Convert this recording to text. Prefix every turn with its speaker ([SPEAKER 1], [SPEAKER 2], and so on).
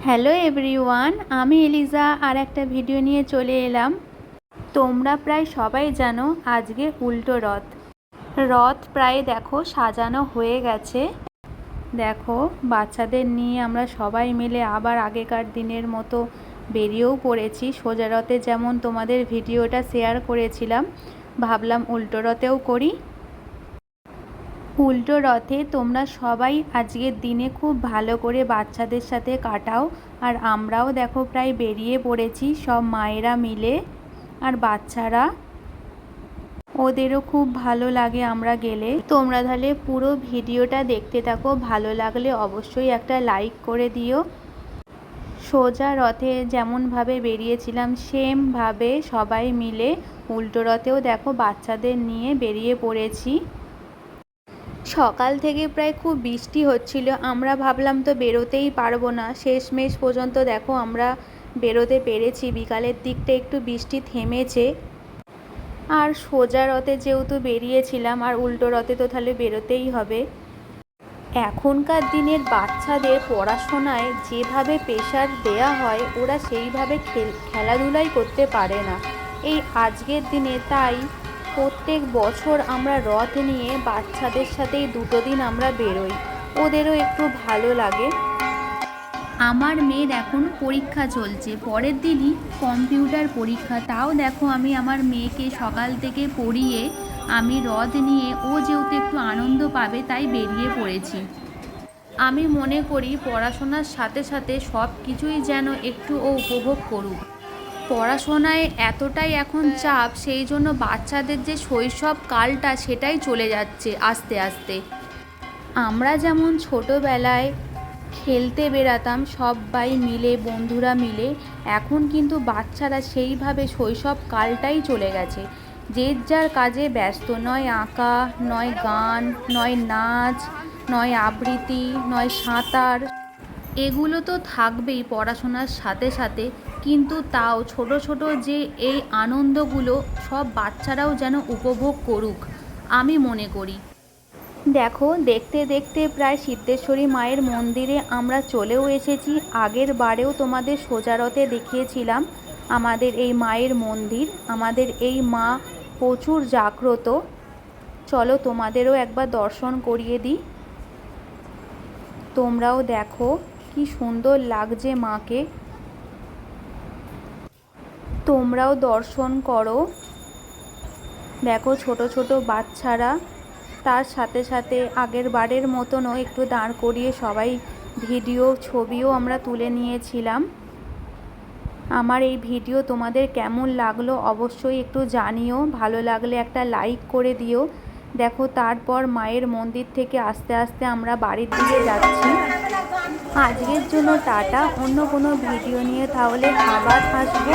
[SPEAKER 1] Hello everyone, আমি Eliza আর একটা video নিয়ে চলে এলাম। তোমরা প্রায় সবাই জানো আজকে উল্টো রথ। রথ প্রায় দেখো সাজানো হয়ে গেছে। দেখো বাচ্চাদের নিয়ে আমরা সবাই মিলে আবার আগেকার দিনের মতো বেরিয়েও পড়েছি। সোজা রথে যেমন তোমাদের ভিডিওটা শেয়ার করেছিলাম, ভাবলাম উল্টো রথেও করি। উল্টো রথে তোমরা সবাই আজকের দিনে খুব ভালো করে বাচ্চাদের সাথে কাটাও। আর আমরাও দেখো প্রায় বেরিয়ে পড়েছি সব মায়েরা মিলে, আর বাচ্চারা, ওদেরও খুব ভালো লাগে আমরা গেলে। তোমরা তাহলে পুরো ভিডিওটা দেখতে থাকো, ভালো লাগলে অবশ্যই একটা লাইক করে দিও। সোজা রথে যেমনভাবে বেরিয়েছিলাম সেমভাবে সবাই মিলে উল্টো রথেও দেখো বাচ্চাদের নিয়ে বেরিয়ে পড়েছি। সকাল থেকে প্রায় খুব বৃষ্টি হচ্ছিল, আমরা ভাবলাম তো বেরোতেই পারবো না, শেষমেশ পর্যন্ত দেখো আমরা বেরোতে পেরেছি। বিকালের দিকটা একটু বৃষ্টি থেমেছে। আর সোজা রথে যেহেতু বেরিয়েছিলাম আর উল্টো রথে তো তাহলে বেরোতেই হবে। এখনকার দিনের বাচ্চাদের পড়াশোনায় যেভাবে প্রেশার দেয়া হয়, ওরা সেইভাবে খেলাধুলাই করতে পারে না এই আজকের দিনে। তাই প্রত্যেক বছর আমরা রথ নিয়ে বাচ্চাদের সাথেই দুটো দিন আমরা বেরোই, ওদেরও একটু ভালো লাগে। আমার মেয়ের এখন পরীক্ষা চলছে, পরের দিনই কম্পিউটার পরীক্ষা। তাও দেখো আমি আমার মেয়েকে সকাল থেকে পড়িয়ে আমি রথ নিয়ে, ও যেহেতু একটু আনন্দ পাবে তাই বেরিয়ে পড়েছি। আমি মনে করি পড়াশোনার সাথে সাথে সব কিছুই যেন একটু ও উপভোগ করুক। পড়াশোনায় এতটাই এখন চাপ, সেই জন্য বাচ্চাদের যে শৈশব কালটা সেটাই চলে যাচ্ছে আস্তে আস্তে। আমরা যেমন ছোটোবেলায় খেলতে বেরাতাম সবাই মিলে, বন্ধুরা মিলে, এখন কিন্তু বাচ্চারা সেইভাবে শৈশব কালটাই চলে গেছে। যে যার কাজে ব্যস্ত, নয় আঁকা, নয় গান, নয় নাচ, নয় আবৃত্তি, নয় সাঁতার, এগুলো তো থাকবেই পড়াশোনার সাথে সাথে। কিন্তু তাও ছোট ছোট যে এই আনন্দগুলো সব বাচ্চারাও যেন উপভোগ করুক, আমি মনে করি। দেখো দেখতে দেখতে প্রায় সিদ্ধেশ্বরী মায়ের মন্দিরে আমরা চলেও এসেছি। আগের বারেও তোমাদের সোজা রথে দেখিয়েছিলাম আমাদের এই মায়ের মন্দির। আমাদের এই মা প্রচুর জাগ্রত। চলো তোমাদেরও একবার দর্শন করিয়ে দিই। তোমরাও দেখো কি সুন্দর লাগছে মাকে, তোমরাও দর্শন করো। দেখো ছোট ছোট বাচ্চারা, তার সাথে সাথে আগের বারের মতনও একটু দাঁড় করিয়ে সবাই ভিডিও ছবিও আমরা তুলে নিয়েছিলাম। আমার এই ভিডিও তোমাদের কেমন লাগলো অবশ্যই একটু জানিও, ভালো লাগলে একটা লাইক করে দিও। দেখো তারপর মায়ের মন্দির থেকে আস্তে আস্তে আমরা বাড়ির দিকে যাচ্ছি। আজকের জন্য টাটা, অন্য কোনো ভিডিও নিয়ে তাহলে আবার আসবো।